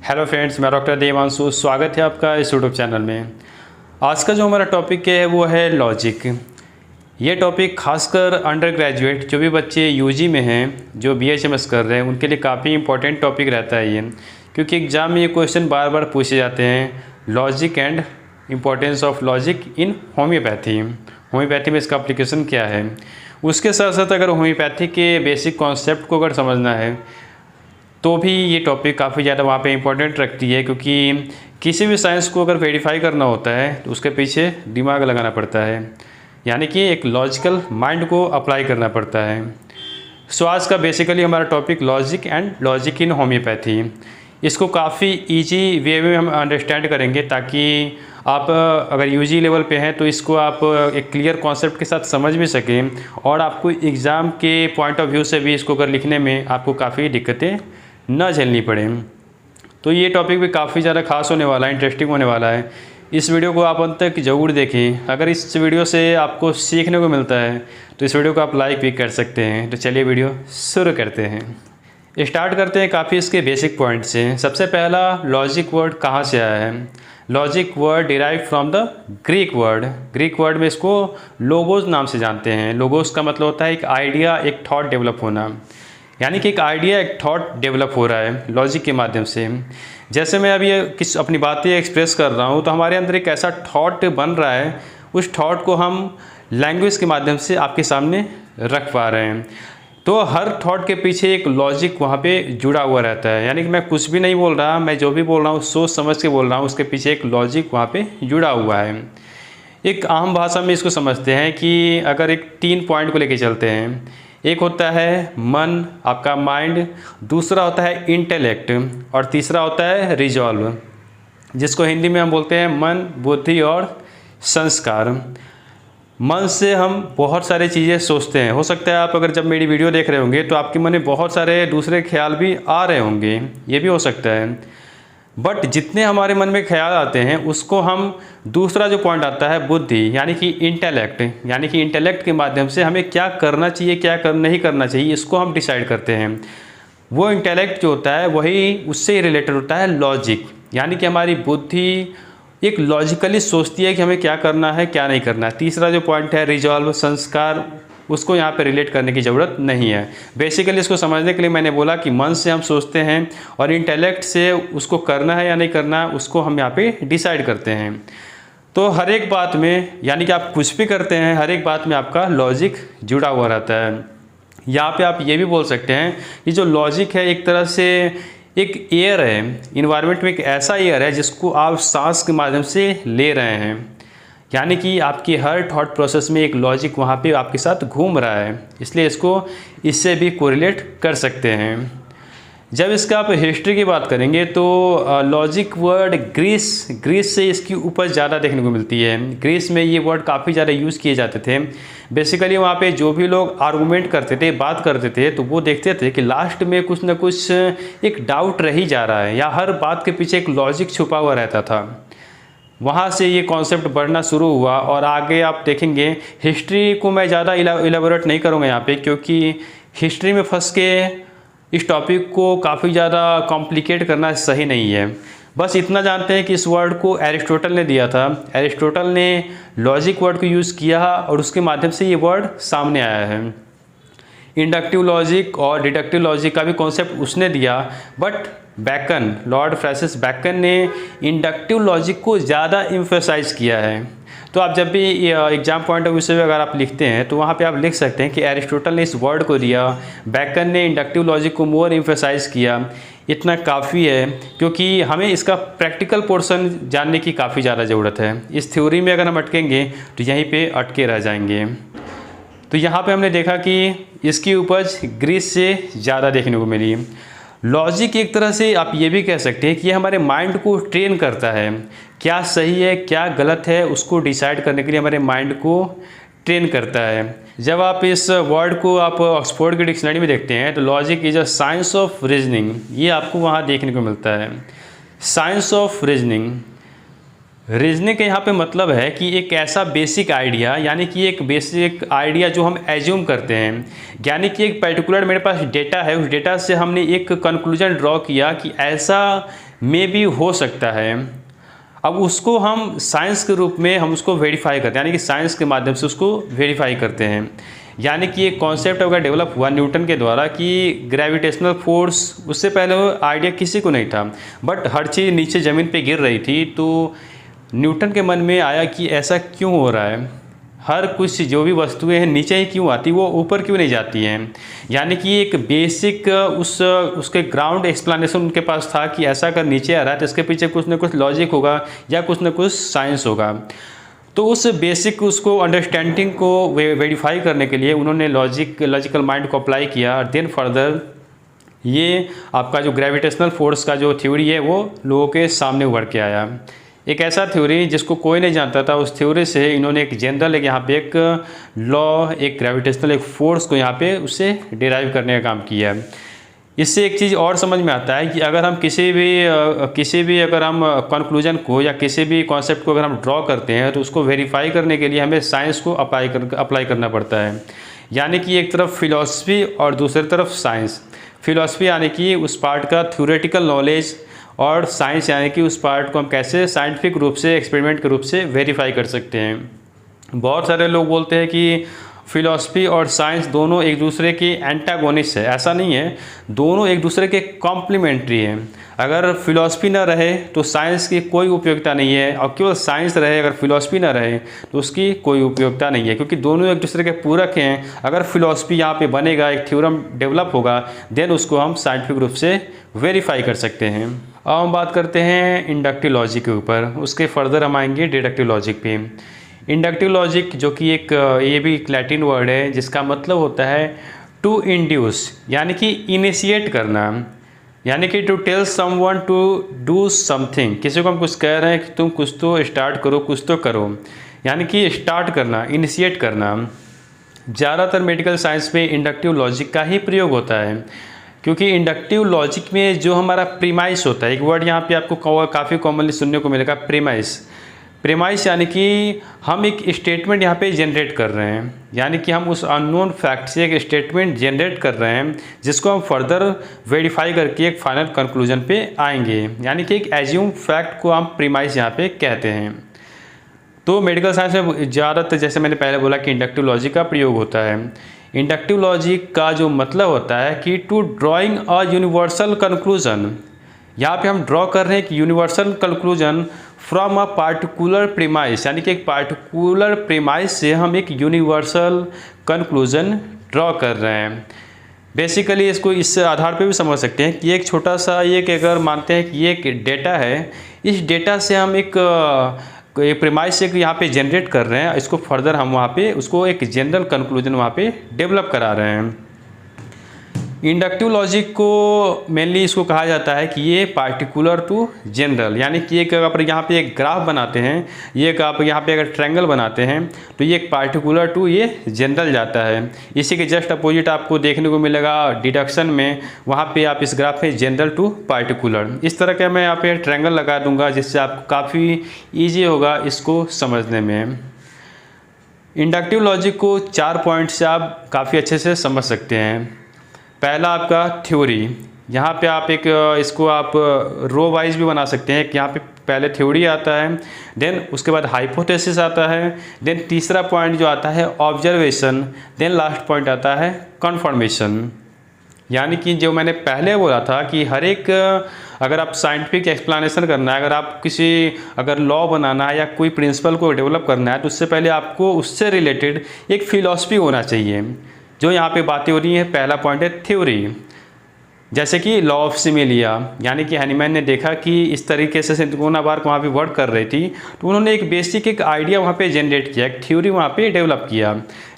Hello friends, मैं doctor Devanshu. स्वागत है आपका इस यूट्यूब चैनल में। आज का जो हमारा टॉपिक है वो है लॉजिक। ये टॉपिक खासकर अंडर ग्रेजुएट जो भी बच्चे यूजी में हैं, जो बीएचएमएस कर रहे हैं, उनके लिए काफ़ी इंपॉर्टेंट टॉपिक रहता है ये, क्योंकि एग्ज़ाम में ये क्वेश्चन बार बार पूछे जाते हैं। Logic and importance of logic in homeopathy. Homeopathy में इसका एप्लीकेशन क्या है। उसके साथ साथ अगर होम्योपैथी के बेसिक कॉन्सेप्ट को अगर समझना है तो भी ये टॉपिक काफ़ी ज़्यादा वहाँ पे इम्पोर्टेंट रखती है, क्योंकि किसी भी साइंस को अगर वेरीफाई करना होता है तो उसके पीछे दिमाग लगाना पड़ता है, यानी कि एक लॉजिकल माइंड को अप्लाई करना पड़ता है। सो आज का बेसिकली हमारा topic logic and logic in homeopathy. इसको काफ़ी ईजी वे में हम अंडरस्टैंड करेंगे, ताकि आप अगर यूजी लेवल पे हैं तो इसको आप एक क्लियर कॉन्सेप्ट के साथ समझ भी सकें, और आपको एग्ज़ाम के पॉइंट ऑफ व्यू से भी इसको अगर लिखने में आपको काफ़ी दिक्कतें न झेलनी पड़े। तो ये टॉपिक भी काफ़ी ज़्यादा खास होने वाला है, इंटरेस्टिंग होने वाला है। इस वीडियो को आप अंत तक ज़रूर देखें। अगर इस वीडियो से आपको सीखने को मिलता है तो इस वीडियो को आप लाइक भी कर सकते हैं। तो चलिए वीडियो शुरू करते हैं। स्टार्ट करते हैं काफ़ी इसके बेसिक पॉइंट से। सबसे पहला, लॉजिक वर्ड कहाँ से आया है। Logic word derive from the Greek word. Greek word में इसको लोगोस नाम से जानते हैं। लोगोस का मतलब होता है एक आइडिया, एक थॉट डेवलप होना, यानी कि एक आइडिया, एक थॉट डेवलप हो रहा है लॉजिक के माध्यम से। जैसे मैं अभी किस अपनी बातें एक्सप्रेस कर रहा हूँ तो हमारे अंदर एक ऐसा थॉट बन रहा है, उस थॉट को हम लैंग्वेज के माध्यम से आपके सामने रख पा रहे हैं। तो हर थॉट के पीछे एक लॉजिक वहाँ पे जुड़ा हुआ रहता है, यानी कि मैं कुछ भी नहीं बोल रहा, मैं जो भी बोल रहा हूँ सोच समझ के बोल रहा हूँ, उसके पीछे एक लॉजिक वहाँ पे जुड़ा हुआ है। एक आम भाषा में इसको समझते हैं कि अगर एक 3 पॉइंट को लेके चलते हैं, एक होता है मन, आपका माइंड, दूसरा होता है इंटेलेक्ट, और तीसरा होता है रिजॉल्व, जिसको हिंदी में हम बोलते हैं मन, बुद्धि और संस्कार। मन से हम बहुत सारी चीज़ें सोचते हैं। हो सकता है आप अगर जब मेरी वीडियो देख रहे होंगे तो आपके मन में बहुत सारे दूसरे ख्याल भी आ रहे होंगे, ये भी हो सकता है। बट जितने हमारे मन में ख्याल आते हैं उसको हम, दूसरा जो पॉइंट आता है बुद्धि, यानी कि इंटेलेक्ट, यानी कि इंटेलेक्ट के माध्यम से हमें क्या करना चाहिए, क्या नहीं करना चाहिए, इसको हम डिसाइड करते हैं। वो इंटेलेक्ट जो होता है वही उससे रिलेटेड होता है लॉजिक, यानी कि हमारी बुद्धि एक लॉजिकली सोचती है कि हमें क्या करना है, क्या नहीं करना है। तीसरा जो पॉइंट है रिजॉल्व, संस्कार, उसको यहाँ पे रिलेट करने की ज़रूरत नहीं है। बेसिकली इसको समझने के लिए मैंने बोला कि मन से हम सोचते हैं और इंटेलेक्ट से उसको करना है या नहीं करना है उसको हम यहाँ पे डिसाइड करते हैं। तो हर एक बात में, यानी कि आप कुछ भी करते हैं, हर एक बात में आपका लॉजिक जुड़ा हुआ रहता है। यहाँ पे आप ये भी बोल सकते हैं कि जो लॉजिक है एक तरह से एक एयर है, इन्वायरमेंट में एक ऐसा एयर है जिसको आप सांस के माध्यम से ले रहे हैं, यानी कि आपकी हर थॉट प्रोसेस में एक लॉजिक वहाँ पे आपके साथ घूम रहा है, इसलिए इसको इससे भी कोरिलेट कर सकते हैं। जब इसका आप हिस्ट्री की बात करेंगे तो लॉजिक वर्ड ग्रीस से इसकी उपज ज़्यादा देखने को मिलती है। ग्रीस में ये वर्ड काफ़ी ज़्यादा यूज़ किए जाते थे। बेसिकली वहाँ पे जो भी लोग आर्गूमेंट करते थे, बात करते थे, तो वो देखते थे कि लास्ट में कुछ ना कुछ एक डाउट रह ही जा रहा है, या हर बात के पीछे एक लॉजिक छुपा हुआ रहता था। वहाँ से ये कॉन्सेप्ट बढ़ना शुरू हुआ और आगे आप देखेंगे। हिस्ट्री को मैं ज़्यादा इलेबोरेट नहीं करूँगा यहाँ पे, क्योंकि हिस्ट्री में फंस के इस टॉपिक को काफ़ी ज़्यादा कॉम्प्लिकेट करना सही नहीं है। बस इतना जानते हैं कि इस वर्ड को एरिस्टोटल ने दिया था। एरिस्टोटल ने लॉजिक वर्ड को यूज़ किया और उसके माध्यम से ये वर्ड सामने आया है। इंडक्टिव लॉजिक और डिडक्टिव लॉजिक का भी कॉन्सेप्ट उसने दिया, but bacon, Lord Francis bacon ने इंडक्टिव लॉजिक को ज़्यादा एम्फसाइज किया है। तो आप जब भी एग्जाम पॉइंट ऑफ व्यू से अगर आप लिखते हैं तो वहाँ पे आप लिख सकते हैं कि एरिस्टोटल ने इस वर्ड को दिया, बैकन ने इंडक्टिव लॉजिक को मोर एम्फसाइज किया। इतना काफ़ी है, क्योंकि हमें इसका प्रैक्टिकल पोर्शन जानने की काफ़ी ज़्यादा ज़रूरत है। इस थ्योरी में अगर हम अटकेंगे तो यहीं पे अटके रह जाएंगे। तो यहाँ पे हमने देखा कि इसकी उपज ग्रीस से ज़्यादा देखने को मिली। लॉजिक एक तरह से आप ये भी कह सकते हैं कि ये हमारे माइंड को ट्रेन करता है, क्या सही है क्या गलत है उसको डिसाइड करने के लिए हमारे माइंड को ट्रेन करता है। जब आप इस वर्ड को आप ऑक्सफोर्ड की डिक्शनरी में देखते हैं तो logic is a science of reasoning, ये आपको वहाँ देखने को मिलता है। साइंस ऑफ रीजनिंग, रीजनिंग का यहाँ पे मतलब है कि एक ऐसा बेसिक आइडिया, यानी कि एक बेसिक आइडिया जो हम एज्यूम करते हैं, यानी कि एक पर्टिकुलर मेरे पास डेटा है, उस डेटा से हमने एक कंक्लूजन ड्रॉ किया कि ऐसा मे बी हो सकता है। अब उसको हम साइंस के रूप में हम उसको वेरीफाई करते हैं, यानी कि साइंस के माध्यम से उसको वेरीफाई करते हैं। यानी कि एक कॉन्सेप्ट अगर डेवलप हुआ न्यूटन के द्वारा कि ग्रेविटेशनल फोर्स, उससे पहले वो आइडिया किसी को नहीं था, बट हर चीज़ नीचे ज़मीन पे गिर रही थी, तो न्यूटन के मन में आया कि ऐसा क्यों हो रहा है, हर कुछ जो भी वस्तुएं हैं नीचे ही क्यों आती, वो ऊपर क्यों नहीं जाती हैं। यानी कि एक बेसिक उसके ग्राउंड एक्सप्लेनेशन उनके पास था कि ऐसा अगर नीचे आ रहा है तो इसके पीछे कुछ ना कुछ लॉजिक होगा या कुछ ना कुछ साइंस होगा। तो उस बेसिक उसको अंडरस्टैंडिंग को वेरीफाई करने के लिए उन्होंने लॉजिकल माइंड को अप्लाई किया, और देन फर्दर ये आपका जो ग्रेविटेशनल फोर्स का जो थ्योरी है वो लोगों के सामने उभर के आया। एक ऐसा थ्योरी जिसको कोई नहीं जानता था, उस थ्योरी से इन्होंने एक जनरल एक यहाँ पे एक लॉ, एक ग्रेविटेशनल एक फोर्स को यहाँ पे उससे डिराइव करने का काम किया है। इससे एक चीज़ और समझ में आता है कि अगर हम किसी भी अगर हम कंक्लूजन को या किसी भी कॉन्सेप्ट को अगर हम ड्रॉ करते हैं तो उसको वेरीफाई करने के लिए हमें साइंस को अप्लाई करना पड़ता है। यानी कि एक तरफ फिलॉसफी और दूसरी तरफ साइंस। फिलॉसफी यानी कि उस पार्ट का थ्योरेटिकल नॉलेज, और साइंस यानी कि उस पार्ट को हम कैसे साइंटिफिक रूप से एक्सपेरिमेंट के रूप से वेरीफाई कर सकते हैं। बहुत सारे लोग बोलते हैं कि फिलॉसफी और साइंस दोनों एक दूसरे के एंटागोनिस्ट है। ऐसा नहीं है, दोनों एक दूसरे के कॉम्प्लीमेंट्री हैं। अगर फिलॉसफी ना रहे तो साइंस की कोई उपयोगिता नहीं है, और केवल साइंस रहे अगर फिलॉसफी ना रहे तो उसकी कोई उपयोगिता नहीं है, क्योंकि दोनों एक दूसरे के पूरक हैं। अगर फिलॉसफी यहाँ पे बनेगा, एक थ्योरम डेवलप होगा, देन उसको हम साइंटिफिक रूप से वेरीफाई कर सकते हैं। अब हम बात करते हैं इंडक्टिव लॉजिक के ऊपर, उसके फर्दर हम आएंगे डिडक्टिव लॉजिक पे। इंडक्टिव लॉजिक जो कि एक ये भी एक लैटिन वर्ड है जिसका मतलब होता है टू इंड्यूस, यानी कि इनिशिएट करना, यानी कि to tell someone to do something. किसी को हम कुछ कह रहे हैं कि तुम कुछ तो स्टार्ट करो, कुछ तो करो, यानी कि स्टार्ट करना, इनिशिएट करना। ज़्यादातर मेडिकल साइंस में इंडक्टिव लॉजिक का ही प्रयोग होता है, क्योंकि इंडक्टिव लॉजिक में जो हमारा प्रीमाइस होता है, एक वर्ड यहाँ पे आपको काफ़ी कॉमनली सुनने को मिलेगा, प्रीमाइस। प्रीमाइस यानी कि हम एक स्टेटमेंट यहाँ पे जनरेट कर रहे हैं, यानी कि हम उस अननोन फैक्ट से एक स्टेटमेंट जनरेट कर रहे हैं जिसको हम फर्दर वेरीफाई करके एक फाइनल कंक्लूजन पे आएंगे, यानी कि एक एज्यूम फैक्ट को हम प्रीमाइस यहाँ पे कहते हैं। तो मेडिकल साइंस में ज़्यादातर, जैसे मैंने पहले बोला, कि इंडक्टिव लॉजिक का प्रयोग होता है। इंडक्टिव लॉजिक का जो मतलब होता है कि to drawing a universal conclusion. यहाँ पे हम ड्रॉ कर रहे हैं कि universal conclusion from a particular premise, यानी कि एक पार्टिकुलर प्रीमाइस से हम एक यूनिवर्सल कंक्लूजन ड्रॉ कर रहे हैं। बेसिकली इसको इस आधार पे भी समझ सकते हैं कि एक छोटा सा अगर मानते हैं कि ये एक डेटा है, इस डेटा से हम एक प्रीमाइस एक यहाँ पे जनरेट कर रहे हैं, इसको फर्दर हम वहाँ पे उसको एक जनरल कंक्लूजन वहाँ पे डेवलप करा रहे हैं। इंडक्टिव लॉजिक को मेनली इसको कहा जाता है कि ये पार्टिकुलर टू जनरल, यानी कि एक अगर यहाँ पे एक ग्राफ बनाते हैं, ये एक आप यहाँ पे अगर ट्रायंगल बनाते हैं तो ये एक पार्टिकुलर टू ये जनरल जाता है। इसी के जस्ट अपोजिट आपको देखने को मिलेगा डिडक्शन में, वहाँ पे आप इस ग्राफ में जनरल टू पार्टिकुलर, इस तरह का मैं यहाँ पे ट्रायंगल लगा दूंगा जिससे आपको काफ़ी ईजी होगा इसको समझने में। इंडक्टिव लॉजिक को 4 पॉइंट से आप काफ़ी अच्छे से समझ सकते हैं। पहला आपका थ्योरी, यहाँ पे आप एक इसको आप रो वाइज भी बना सकते हैं कि यहाँ पे पहले थ्योरी आता है, देन उसके बाद हाइपोथेसिस आता है, देन तीसरा पॉइंट जो आता है ऑब्जर्वेशन, देन लास्ट पॉइंट आता है कन्फर्मेशन। यानी कि जो मैंने पहले बोला था कि हर एक अगर आप साइंटिफिक एक्सप्लेनेशन करना है, अगर आप अगर लॉ बनाना है या कोई प्रिंसिपल को डेवलप करना है, तो उससे पहले आपको उससे रिलेटेड एक फिलॉसफी होना चाहिए। जो यहाँ पे बातें हो रही हैं, पहला पॉइंट है थ्योरी, जैसे कि लॉ ऑफ सिमिलिया, यानी कि हैनीमैन ने देखा कि इस तरीके से सिंथगोना बार्क वहाँ पे वर्क कर रही थी, तो उन्होंने एक बेसिक एक आइडिया वहाँ पे जनरेट किया, एक थ्योरी वहाँ पे डेवलप किया।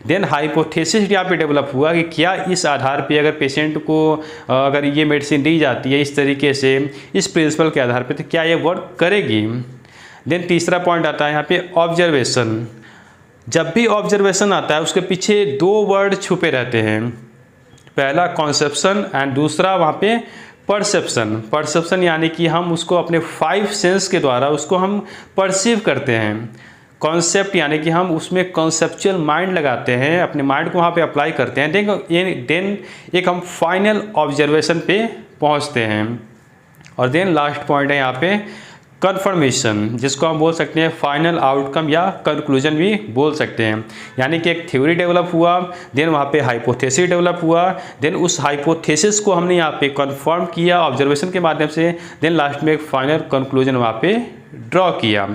देन हाइपोथेसिस यहाँ पे डेवलप हुआ कि क्या इस आधार पे अगर पेशेंट को अगर ये मेडिसिन दी जाती है इस तरीके से, इस प्रिंसिपल के आधार पर, तो क्या ये वर्क करेगी। देन तीसरा पॉइंट आता है यहाँ पे ऑब्जर्वेशन। जब भी ऑब्जर्वेशन आता है उसके पीछे 2 वर्ड छुपे रहते हैं, पहला कॉन्सेप्शन एंड दूसरा वहाँ पे परसेप्शन। परसेप्शन यानी कि हम उसको अपने 5 सेंस के द्वारा उसको हम परसीव करते हैं। कॉन्सेप्ट यानी कि हम उसमें कॉन्सेप्चुअल माइंड लगाते हैं, अपने माइंड को वहाँ पे अप्लाई करते हैं, देन एक हम फाइनल ऑब्जर्वेशन पे पहुँचते हैं। और देन लास्ट पॉइंट है यहाँ पे कन्फर्मेशन, जिसको हम बोल सकते हैं फाइनल आउटकम या कंक्लूजन भी बोल सकते हैं। यानी कि एक थ्योरी डेवलप हुआ, देन वहाँ पे हाइपोथेसिस डेवलप हुआ, देन उस हाइपोथेसिस को हमने यहाँ पे कंफर्म किया ऑब्जर्वेशन के माध्यम से, देन लास्ट में एक फाइनल कंक्लूजन वहाँ पे ड्रॉ किया।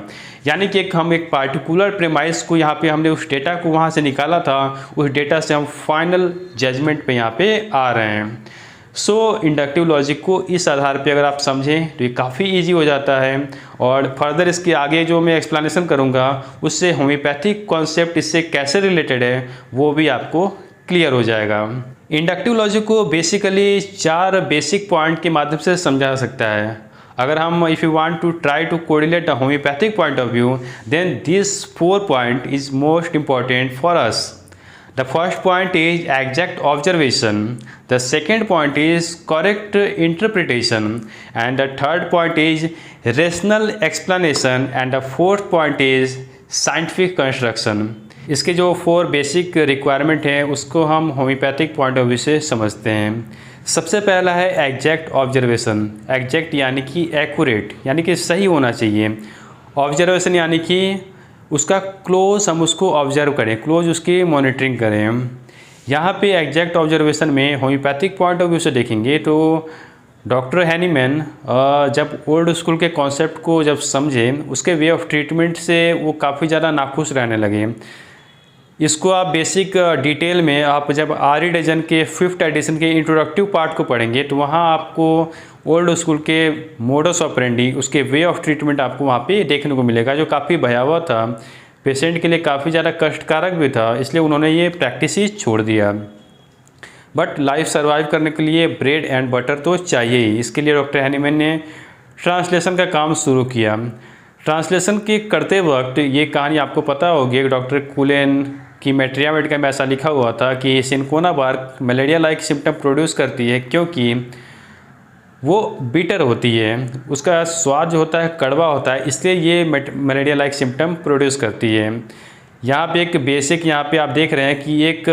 यानी कि हम एक पार्टिकुलर प्रेमाइस को यहाँ पे हमने उस डेटा को वहाँ से निकाला था, उस डेटा से हम फाइनल जजमेंट पे यहाँ पे आ रहे हैं। सो इंडक्टिव लॉजिक को इस आधार पे अगर आप समझें तो ये काफ़ी इजी हो जाता है, और फर्दर इसके आगे जो मैं एक्सप्लेनेशन करूँगा उससे होम्योपैथिक कॉन्सेप्ट इससे कैसे रिलेटेड है वो भी आपको क्लियर हो जाएगा। इंडक्टिव लॉजिक को बेसिकली 4 बेसिक पॉइंट के माध्यम से समझा सकता है। अगर हम if you want to try to correlate a homeopathic point of view, then this 4 point is most important for us. The first point is exact observation, the second point is correct interpretation, and the third point is rational explanation, and the fourth point is scientific construction. इसके जो 4 basic requirement हैं उसको हम homeopathic point of view से समझते हैं। सबसे पहला है एग्जैक्ट ऑब्जर्वेशन। एग्जैक्ट यानी कि एक्यूरेट, यानी कि सही होना चाहिए। ऑब्जर्वेशन यानी कि उसका क्लोज हम उसको ऑब्जर्व करें, क्लोज उसकी मॉनिटरिंग करें। यहाँ पे एग्जैक्ट ऑब्जर्वेशन में होम्योपैथिक पॉइंट ऑफ व्यू से देखेंगे तो डॉक्टर हैनीमैन जब ओल्ड स्कूल के कॉन्सेप्ट को जब समझे, उसके वे ऑफ ट्रीटमेंट से वो काफ़ी ज़्यादा नाखुश रहने लगे। इसको आप बेसिक डिटेल में आप जब आर डजन के 5th एडिशन के इंट्रोडक्टिव पार्ट को पढ़ेंगे तो वहाँ आपको ओल्ड स्कूल के मोडस ऑपरेंडी, उसके वे ऑफ ट्रीटमेंट आपको वहाँ पे देखने को मिलेगा, जो काफ़ी भयावह था, पेशेंट के लिए काफ़ी ज़्यादा कष्टकारक भी था। इसलिए उन्होंने ये प्रैक्टिस ही छोड़ दिया। बट लाइफ सर्वाइव करने के लिए ब्रेड एंड बटर तो चाहिए ही। इसके लिए डॉक्टर हैनीमैन ने ट्रांसलेशन का काम शुरू किया। ट्रांसलेशन के करते वक्त ये कहानी आपको पता होगी, डॉक्टर कुलेन की मैट्रिया मेडिका में ऐसा लिखा हुआ था कि cinchona bark malaria like symptom produce करती है क्योंकि वो बीटर होती है, उसका स्वाद जो होता है कड़वा होता है, इसलिए ये मलेरिया लाइक सिम्टम प्रोड्यूस करती है। यहाँ पे एक बेसिक यहाँ पे आप देख रहे हैं कि एक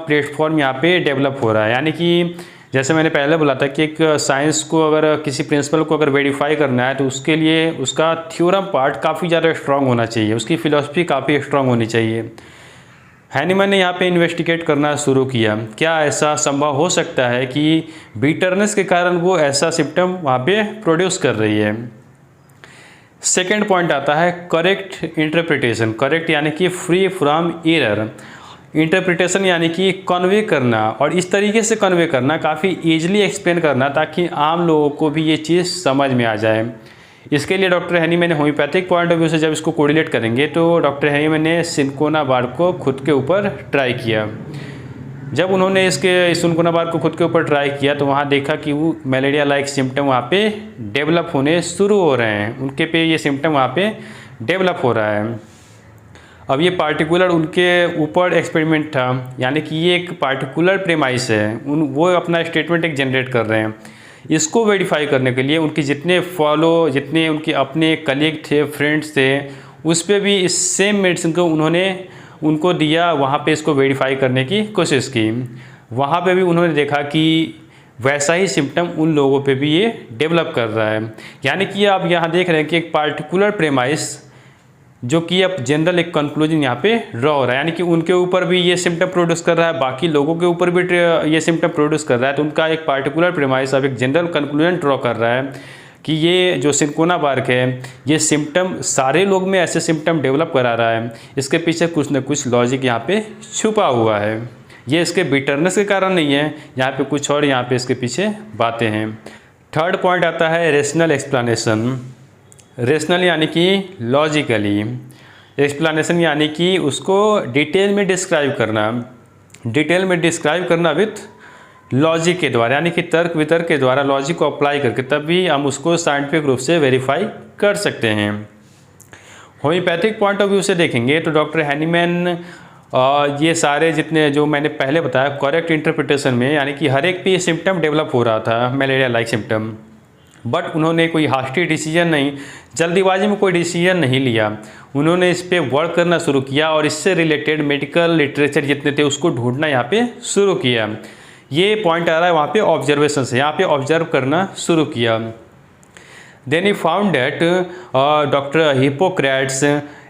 प्लेटफॉर्म यहाँ पे डेवलप हो रहा है। यानी कि जैसे मैंने पहले बोला था कि एक साइंस को अगर किसी प्रिंसिपल को अगर वेरीफाई करना है तो उसके लिए उसका थ्योरम पार्ट काफ़ी ज़्यादा स्ट्रॉन्ग होना चाहिए, उसकी फिलॉसफी काफ़ी स्ट्रॉन्ग होनी चाहिए। हैनीमैन ने यहाँ पे इन्वेस्टिगेट करना शुरू किया, क्या ऐसा संभव हो सकता है कि बीटरनेस के कारण वो ऐसा सिम्टम वहाँ पे प्रोड्यूस कर रही है। सेकेंड पॉइंट आता है करेक्ट इंटरप्रिटेशन। करेक्ट यानी कि फ्री फ्रॉम एरर। इंटरप्रिटेशन यानी कि कन्वे करना, और इस तरीके से कन्वे करना, काफ़ी ईजिली एक्सप्लेन करना ताकि आम लोगों को भी ये चीज़ समझ में आ जाए। इसके लिए डॉक्टर हैनीमैन ने होम्योपैथिक पॉइंट ऑफ व्यू से जब इसको कोरिलेट करेंगे तो डॉक्टर हैनीमैन ने सिनकोना बार्क को खुद के ऊपर ट्राई किया। जब उन्होंने इसके सिनकोना बार्क को खुद के ऊपर ट्राई किया तो वहाँ देखा कि वो मलेरिया लाइक सिम्टम वहाँ पे डेवलप होने शुरू हो रहे हैं, उनके पे ये सिम्टम वहाँ पे डेवलप हो रहा है। अब ये पार्टिकुलर उनके ऊपर एक्सपेरिमेंट था, यानी कि ये एक पार्टिकुलर प्रेमाइस है, वो अपना स्टेटमेंट एक जनरेट कर रहे हैं। इसको वेरीफाई करने के लिए उनके जितने उनके अपने कलीग थे, फ्रेंड्स थे, उस पर भी इस सेम मेडिसिन को उनको दिया, वहाँ पे इसको वेरीफाई करने की कोशिश की। वहाँ पे भी उन्होंने देखा कि वैसा ही सिम्टम उन लोगों पे भी ये डेवलप कर रहा है। यानी कि आप यहाँ देख रहे हैं कि एक पार्टिकुलर प्रेमाइस जो कि अब जनरल एक कंक्लूजन यहाँ पे ड्रॉ हो रहा है, यानी कि उनके ऊपर भी ये सिम्टम प्रोड्यूस कर रहा है, बाकी लोगों के ऊपर भी ये सिम्टम प्रोड्यूस कर रहा है। तो उनका एक पार्टिकुलर प्रेमाइस अब एक जनरल कंक्लूजन ड्रॉ कर रहा है कि ये जो सिनकोना बार्क है ये सिम्टम सारे लोग में ऐसे सिम्टम डेवलप करा रहा है, इसके पीछे कुछ न कुछ लॉजिक यहाँ पे छुपा हुआ है। ये इसके बिटरनेस के कारण नहीं है, यहाँ पे कुछ और यहाँ पे इसके पीछे बातें हैं। थर्ड पॉइंट आता है रेशनल एक्सप्लेनेशन। रेशनल यानी कि लॉजिकली, एक्सप्लेनेशन यानी कि उसको डिटेल में डिस्क्राइब करना, डिटेल में डिस्क्राइब करना विथ लॉजिक के द्वारा, यानी कि तर्क वितर्क के द्वारा लॉजिक को अप्लाई करके, तभी हम उसको साइंटिफिक रूप से वेरीफाई कर सकते हैं। होम्योपैथिक पॉइंट ऑफ व्यू से देखेंगे तो डॉक्टर हैनीमैन ये सारे जितने जो मैंने पहले बताया करेक्ट इंटरप्रिटेशन में, यानी कि हर एक पे सिम्टम डेवलप हो रहा था मलेरिया लाइक सिम्टम, बट उन्होंने कोई हास्टी डिसीजन नहीं, जल्दीबाजी में कोई डिसीजन नहीं लिया। उन्होंने इस पर वर्क करना शुरू किया और इससे रिलेटेड मेडिकल लिटरेचर जितने थे उसको ढूंढना यहाँ पे शुरू किया। ये पॉइंट आ रहा है वहाँ पे ऑब्जर्वेशन से, यहाँ पे ऑब्जर्व करना शुरू किया। Then he found that doctor Hippocrates,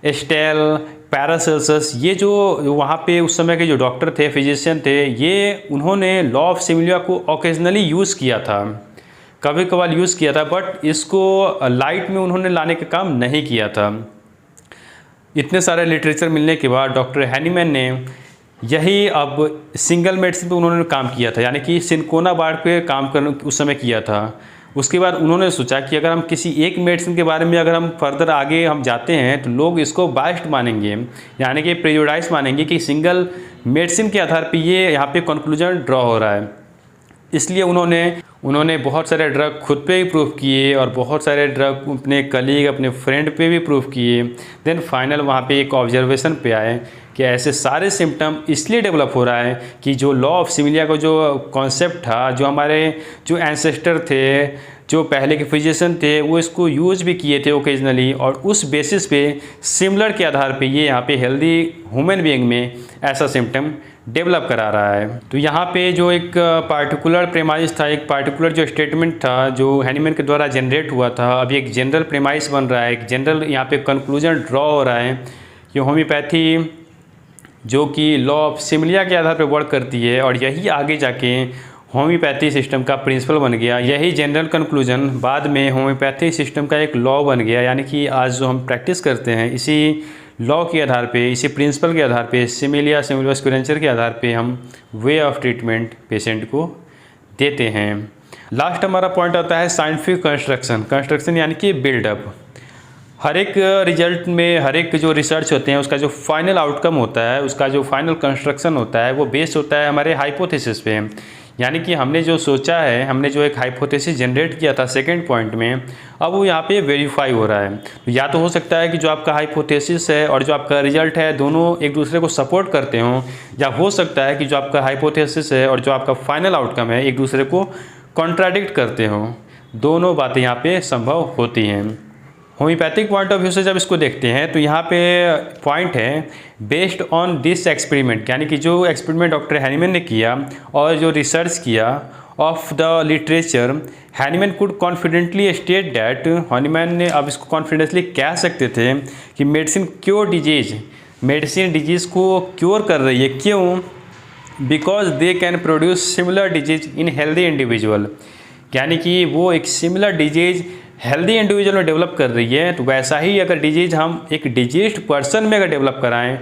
एस्टेल, पैरासेल्सस, ये जो वहाँ पे उस समय के जो डॉक्टर थे, फिजिशियन थे, ये उन्होंने लॉ ऑफ सिमिलिया को ओकेजनली यूज़ किया था, कभी कभार यूज़ किया था, बट इसको लाइट में उन्होंने लाने का काम नहीं किया था। इतने सारे लिटरेचर मिलने के बाद डॉक्टर हैनीमैन ने यही अब सिंगल मेडिसिन पे उन्होंने काम किया था, यानी कि सिनकोना बार्ड पे काम करने उस समय किया था। उसके बाद उन्होंने सोचा कि अगर हम किसी एक मेडिसिन के बारे में अगर हम फर्दर आगे हम जाते हैं तो लोग इसको बायस्ड मानेंगे, यानी कि प्रेजुडाइज मानेंगे कि सिंगल मेडिसिन के आधार पे ये यहाँ पे कंक्लूजन ड्रॉ हो रहा है। इसलिए उन्होंने बहुत सारे ड्रग खुद पे ही प्रूव किए और बहुत सारे ड्रग अपने कलीग, अपने फ्रेंड पे भी प्रूव किए। देन फाइनल वहाँ पे एक ऑब्जर्वेशन पे आए कि ऐसे सारे सिम्टम इसलिए डेवलप हो रहा है कि जो लॉ ऑफ सिमिलिया का जो कॉन्सेप्ट था, जो हमारे जो एंसेस्टर थे, जो पहले के फिजिशियन थे, वो इसको यूज़ भी किए थे ओकेजनली, और उस बेसिस पे सिमिलर के आधार पे ये यहाँ पे हेल्दी ह्यूमन बीइंग में ऐसा सिम्टम डेवलप करा रहा है। तो यहाँ पे जो एक पार्टिकुलर प्रेमाइस था, एक पार्टिकुलर जो स्टेटमेंट था जो हैनीमैन के द्वारा जनरेट हुआ था, अभी एक जनरल प्रेमाइस बन रहा है, एक जनरल यहाँ पे कंक्लूजन ड्रॉ हो रहा है कि होम्योपैथी जो कि लॉ ऑफ सिमिलिया के आधार पर वर्क करती है, और यही आगे जाके होम्योपैथी सिस्टम का प्रिंसिपल बन गया। यही जनरल कंक्लूजन बाद में होम्योपैथी सिस्टम का एक लॉ बन गया, यानी कि आज जो हम प्रैक्टिस करते हैं इसी लॉ के आधार पे, इसी प्रिंसिपल के आधार पे, सिमिलिया सिमिलोस्क्यूरेंचर के आधार पे हम वे ऑफ ट्रीटमेंट पेशेंट को देते हैं। लास्ट हमारा पॉइंट आता है साइंटिफिक कंस्ट्रक्शन यानी कि बिल्डअप। हर एक रिजल्ट में, हर एक जो रिसर्च होते हैं उसका जो फाइनल आउटकम होता है, उसका जो फाइनल कंस्ट्रक्शन होता है, वो बेस्ड होता है हमारे हाइपोथेसिस पे। यानी कि हमने जो सोचा है, हमने जो एक हाइपोथेसिस जनरेट किया था सेकंड पॉइंट में, अब वो यहाँ पे वेरीफाई हो रहा है। तो या तो हो सकता है कि जो आपका हाइपोथेसिस है और जो आपका रिजल्ट है दोनों एक दूसरे को सपोर्ट करते हों, या हो सकता है कि जो आपका हाइपोथेसिस है और जो आपका फाइनल आउटकम है एक दूसरे को कॉन्ट्राडिक्ट करते हों। दोनों बातें यहाँ पे संभव होती हैं। होम्योपैथिक पॉइंट ऑफ व्यू से जब इसको देखते हैं तो यहाँ पे पॉइंट है बेस्ड ऑन दिस एक्सपेरिमेंट, यानी कि जो एक्सपेरिमेंट डॉक्टर हैनीमैन ने किया और जो रिसर्च किया of the literature, Hahnemann could confidently state that, Hahnemann ने अब इसको कॉन्फिडेंटली कह सकते थे कि medicine cure disease, medicine disease को क्योर कर रही है। क्यों? Because they can produce similar disease in healthy individual, यानी कि वो एक सिमिलर डिजीज़ हेल्दी इंडिविजुअल में डेवलप कर रही है। तो वैसा ही अगर डिजीज़ हम एक डिजीज्ड पर्सन में अगर डेवलप कराएं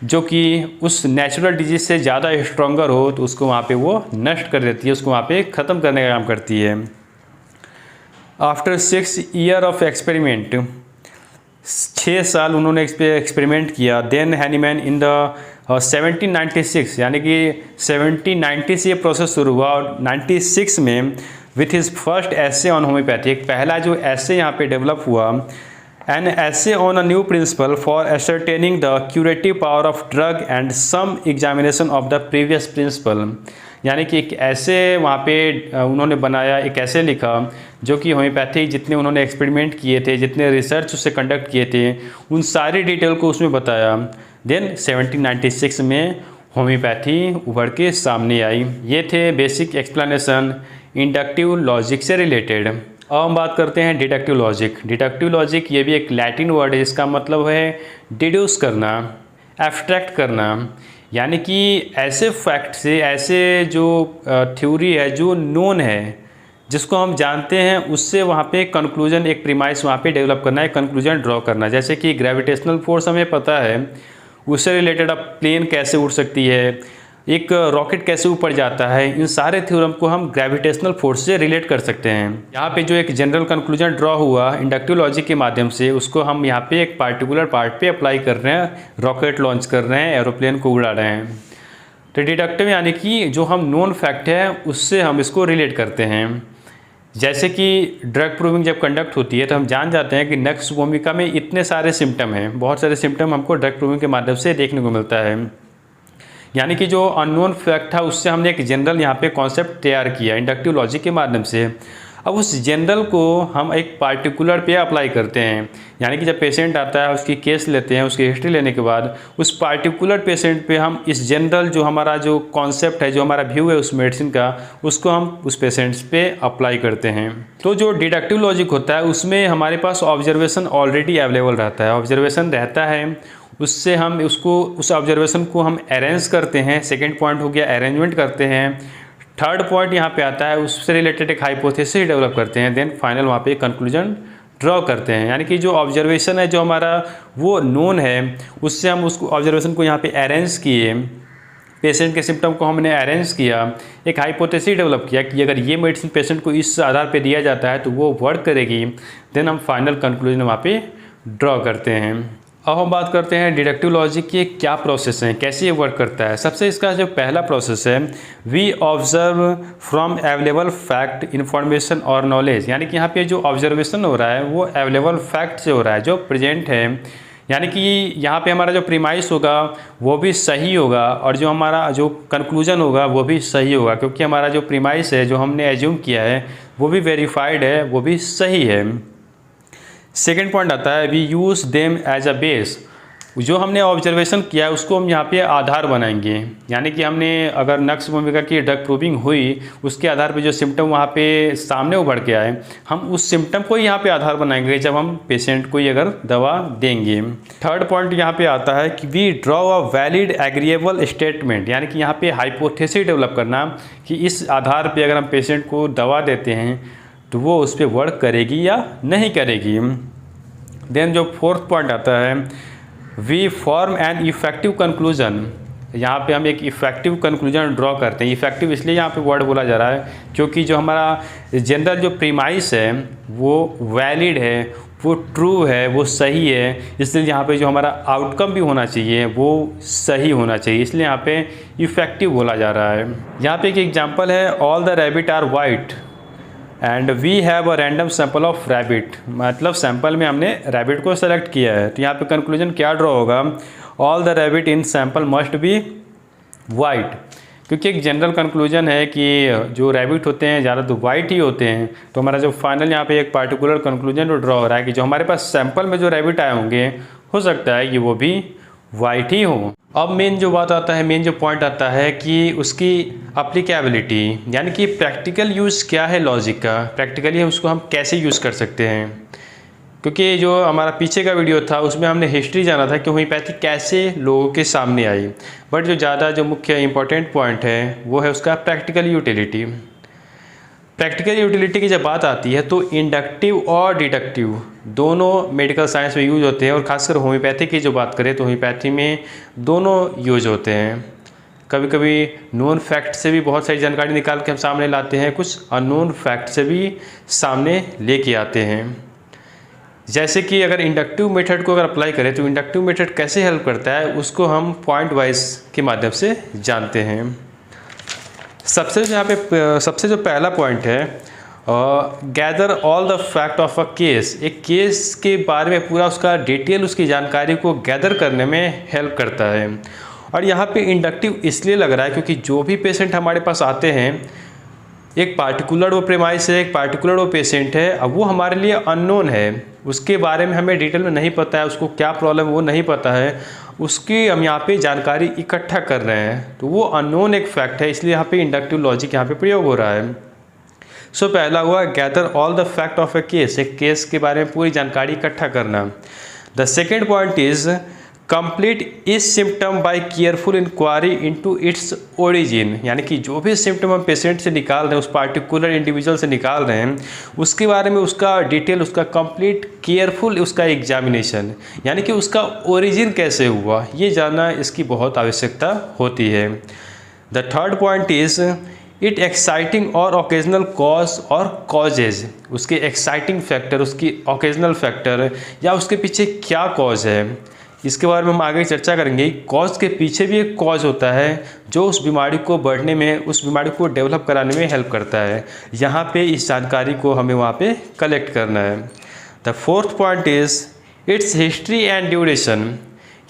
जो कि उस नेचुरल डिजीज़ से ज़्यादा स्ट्रॉन्गर हो, तो उसको वहाँ पे वो नष्ट कर देती है, उसको वहाँ पे ख़त्म करने का काम करती है। आफ्टर 6 ईयर ऑफ एक्सपेरिमेंट, 6 साल उन्होंने एक्सपेरिमेंट किया। देन हैनीमैन इन द 1796, यानी कि 1790 से ये प्रोसेस शुरू हुआ, और 96 में विथ हिज फर्स्ट ऐसे ऑन होम्योपैथी, एक पहला जो ऐसे यहाँ पे डेवलप हुआ, an essay on a new principle for ascertaining the curative power of drug and some examination of the previous principle, यानी कि एक ऐसे वहाँ पे उन्होंने बनाया, एक ऐसे लिखा जो कि होम्योपैथी जितने उन्होंने एक्सपेरिमेंट किए थे, जितने रिसर्च उससे कंडक्ट किए थे, उन सारी डिटेल को उसमें बताया। देन 1796 में होम्योपैथी उभर के सामने आई। ये थे बेसिक एक्सप्लेनेशन इंडक्टिव लॉजिक से रिलेटेड। अब हम बात करते हैं डिडक्टिव लॉजिक। डिडक्टिव लॉजिक ये भी एक लैटिन वर्ड है, इसका मतलब है डिड्यूस करना, एब्स्ट्रैक्ट करना, यानी कि ऐसे फैक्ट से, ऐसे जो थ्योरी है जो नोन है, जिसको हम जानते हैं, उससे वहाँ पे कंक्लूजन, एक प्रीमाइस वहाँ पे डेवलप करना है, कंक्लूजन ड्रॉ करना। जैसे कि ग्रेविटेशनल फोर्स हमें पता है, उससे रिलेटेड अब प्लेन कैसे उड़ सकती है, एक रॉकेट कैसे ऊपर जाता है, इन सारे थ्योरम को हम ग्रेविटेशनल फोर्स से रिलेट कर सकते हैं। यहाँ पे जो एक जनरल कंक्लूजन ड्रॉ हुआ इंडक्टिव लॉजिक के माध्यम से, उसको हम यहाँ पे एक पार्टिकुलर पार्ट पे अप्लाई कर रहे हैं, रॉकेट लॉन्च कर रहे हैं, एरोप्लेन को उड़ा रहे हैं। तो डिडक्टिव यानी कि जो हम नोन फैक्ट है उससे हम इसको रिलेट करते हैं। जैसे कि ड्रग प्रूविंग जब कंडक्ट होती है तो हम जान जाते हैं कि नक्श भूमिका में इतने सारे सिम्टम हैं, बहुत सारे सिम्टम हमको ड्रग प्रूविंग के माध्यम से देखने को मिलता है। यानी कि जो अननोन फैक्ट था उससे हमने एक जनरल यहाँ पे कॉन्सेप्ट तैयार किया इंडक्टिव लॉजिक के माध्यम से। अब उस जनरल को हम एक पार्टिकुलर पे अप्लाई करते हैं, यानी कि जब पेशेंट आता है उसकी केस लेते हैं, उसकी हिस्ट्री लेने के बाद उस पार्टिकुलर पेशेंट पे हम इस जनरल जो हमारा जो कॉन्सेप्ट है, जो हमारा व्यू है उस मेडिसिन का, उसको हम उस पेशेंट्स पे अप्लाई करते हैं। तो जो डिडक्टिव लॉजिक होता है उसमें हमारे पास ऑब्जर्वेशन ऑलरेडी अवेलेबल रहता है, ऑब्जर्वेशन रहता है, उससे हम उस ऑब्जर्वेशन को हम अरेंज करते हैं। सेकेंड पॉइंट हो गया अरेंजमेंट करते हैं। थर्ड पॉइंट यहाँ पे आता है उससे रिलेटेड एक हाइपोथेसिस डेवलप करते हैं। देन फाइनल वहाँ पे कंक्लूजन ड्रॉ करते हैं, यानी कि जो ऑब्जर्वेशन है जो हमारा वो नोन है, उससे हम उसको ऑब्जर्वेशन को यहाँ पे अरेंज किए, पेशेंट के सिम्टम को हमने अरेंज किया, एक हाइपोथेसिस डेवलप किया कि अगर ये मेडिसिन पेशेंट को इस आधार पे दिया जाता है तो वो वर्क करेगी। देन हम फाइनल कंक्लूजन वहाँ पे ड्रॉ करते हैं। अब हम बात करते हैं डिडक्टिव लॉजिक की क्या प्रोसेस है, कैसे ये वर्क करता है। सबसे इसका जो पहला प्रोसेस है, we observe from available fact information और नॉलेज, यानी कि यहाँ पे जो ऑब्जर्वेशन हो रहा है वो अवेलेबल फैक्ट से हो रहा है, जो प्रेजेंट है, यानी कि यहाँ पे हमारा जो प्रीमाइस होगा वो भी सही होगा और जो हमारा जो कंक्लूजन होगा वो भी सही होगा, क्योंकि हमारा जो प्रीमाइस है जो हमने एज्यूम किया है वो भी वेरीफाइड है, वो भी सही है। सेकेंड पॉइंट आता है we use them as a base, जो हमने ऑब्जर्वेशन किया है उसको हम यहाँ पे आधार बनाएंगे, यानी कि हमने अगर नक्स भूमिका की ड्रग प्रूविंग हुई उसके आधार पे जो सिम्टम वहाँ पे सामने उभर के आए, हम उस सिम्टम को ही यहाँ पे आधार बनाएंगे जब हम पेशेंट को ही अगर दवा देंगे। थर्ड पॉइंट यहाँ पे आता है कि we draw a valid agreeable statement, यानी कि यहाँ पे हाइपोथेसिस डेवलप करना कि इस आधार पर अगर हम पेशेंट को दवा देते हैं तो वो उस पर वर्क करेगी या नहीं करेगी। देन जो फोर्थ पॉइंट आता है we form an effective conclusion, यहाँ पे हम एक इफेक्टिव कंक्लूजन ड्रॉ करते हैं। इफेक्टिव इसलिए यहाँ पे वर्ड बोला जा रहा है क्योंकि जो हमारा जनरल जो प्रीमाइस है वो वैलिड है, वो ट्रू है, वो सही है, इसलिए यहाँ पे जो हमारा आउटकम भी होना चाहिए वो सही होना चाहिए, इसलिए यहाँ पे इफेक्टिव बोला जा रहा है। यहाँ पे एक एग्जांपल है all the rabbit are white and we have a random sample of rabbit, मतलब सैंपल में हमने रैबिट को सेलेक्ट किया है, तो यहाँ पे कंक्लूजन क्या ड्रॉ होगा, all the rabbit in sample must be white, क्योंकि एक जनरल कंक्लूजन है कि जो रैबिट होते हैं ज़्यादा तो वाइट ही होते हैं। तो हमारा जो फाइनल यहाँ पे एक पार्टिकुलर कंक्लूजन ड्रॉ हो रहा है कि जो हमारे पास सैंपल में जो रैबिट आए होंगे हो सकता है कि वो भी वाइट ही हो। अब मेन जो बात आता है, मेन जो पॉइंट आता है कि उसकी अप्लीकेबिलिटी, यानी कि प्रैक्टिकल यूज़ क्या है लॉजिक का, प्रैक्टिकली उसको हम कैसे यूज़ कर सकते हैं। क्योंकि जो हमारा पीछे का वीडियो था उसमें हमने हिस्ट्री जाना था कि होम्योपैथी कैसे लोगों के सामने आई, बट जो मुख्य इंपॉर्टेंट पॉइंट है वो है उसका प्रैक्टिकल यूटिलिटी। प्रैक्टिकल यूटिलिटी की जब बात आती है तो इंडक्टिव और डिडक्टिव दोनों मेडिकल साइंस में यूज होते हैं, और खासकर होम्योपैथी की जो बात करें तो होम्योपैथी में दोनों यूज होते हैं। कभी कभी नोन फैक्ट से भी बहुत सारी जानकारी निकाल के हम सामने लाते हैं, कुछ अननोन फैक्ट से भी सामने लेके आते हैं। जैसे कि अगर इंडक्टिव मेथड को अगर अप्लाई करें तो इंडक्टिव मेथड कैसे हेल्प करता है उसको हम पॉइंट वाइज के माध्यम से जानते हैं। सबसे जो पहला पॉइंट है gather all the fact of a case, एक केस के बारे में पूरा उसका डिटेल उसकी जानकारी को गैदर करने में हेल्प करता है। और यहाँ पे इंडक्टिव इसलिए लग रहा है क्योंकि जो भी पेशेंट हमारे पास आते हैं एक पार्टिकुलर वो प्रेमाइस है, एक पार्टिकुलर वो पेशेंट है, अब वो हमारे लिए अननोन है, उसके बारे में हमें डिटेल में नहीं पता है, उसको क्या प्रॉब्लम है वो नहीं पता है, उसकी हम यहाँ पे जानकारी इकट्ठा कर रहे हैं, तो वो अननोन एक फैक्ट है, इसलिए यहाँ पे इंडक्टिव लॉजिक यहाँ पे प्रयोग हो रहा है। सो पहला हुआ gather all the fact of a case, एक केस के बारे में पूरी जानकारी इकट्ठा करना। The second point is complete is symptom by careful inquiry into its origin, यानी कि जो भी सिम्टम हम पेशेंट से निकाल रहे हैं, उस पार्टिकुलर इंडिविजुअल से निकाल रहे हैं, उसके बारे में उसका डिटेल, उसका कंप्लीट केयरफुल उसका एग्जामिनेशन, यानी कि उसका ओरिजिन कैसे हुआ ये जानना इसकी बहुत आवश्यकता होती है। The third point is it exciting और ओकेजनल कॉज और कॉजेज, उसके एक्साइटिंग फैक्टर, उसकी ओकेजनल फैक्टर या उसके पीछे क्या कॉज है, इसके बारे में हम आगे चर्चा करेंगे। कॉज के पीछे भी एक कॉज होता है जो उस बीमारी को बढ़ने में, उस बीमारी को डेवलप कराने में हेल्प करता है, यहाँ पे इस जानकारी को हमें वहाँ पे कलेक्ट करना है। The fourth point is it's history and duration,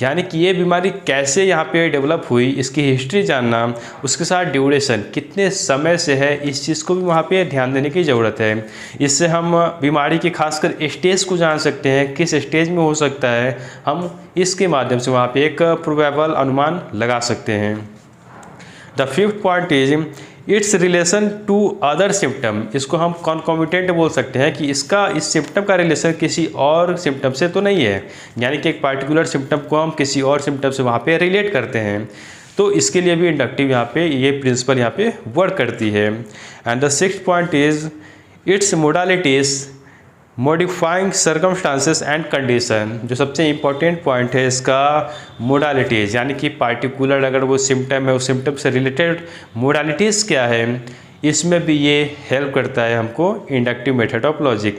यानी कि ये बीमारी कैसे यहाँ पे डेवलप हुई, इसकी हिस्ट्री जानना, उसके साथ ड्यूरेशन कितने समय से है, इस चीज़ को भी वहाँ पे ध्यान देने की ज़रूरत है। इससे हम बीमारी के खासकर स्टेज को जान सकते हैं, किस स्टेज में हो सकता है, हम इसके माध्यम से वहाँ पे एक प्रोबेबल अनुमान लगा सकते हैं। The fifth point is its relation to other symptom. इसको हम कॉन्कॉमिटेंट बोल सकते हैं कि इसका इस सिम्टम का रिलेशन किसी और सिम्टम से तो नहीं है, यानी कि एक पार्टिकुलर सिम्टम को हम किसी और सिम्टम से वहाँ पे रिलेट करते हैं। तो इसके लिए भी इंडक्टिव यहाँ पे ये प्रिंसिपल यहाँ पे वर्क करती है। And the sixth point is it's modalities modifying circumstances and condition. जो सबसे इम्पॉर्टेंट पॉइंट है इसका मोडालिटीज़, यानी कि पार्टिकुलर अगर वो सिम्टम है, उस सिम्टम से रिलेटेड मोडालिटीज़ क्या है, इसमें भी ये हेल्प करता है हमको इंडक्टिव मेथड ऑफ लॉजिक।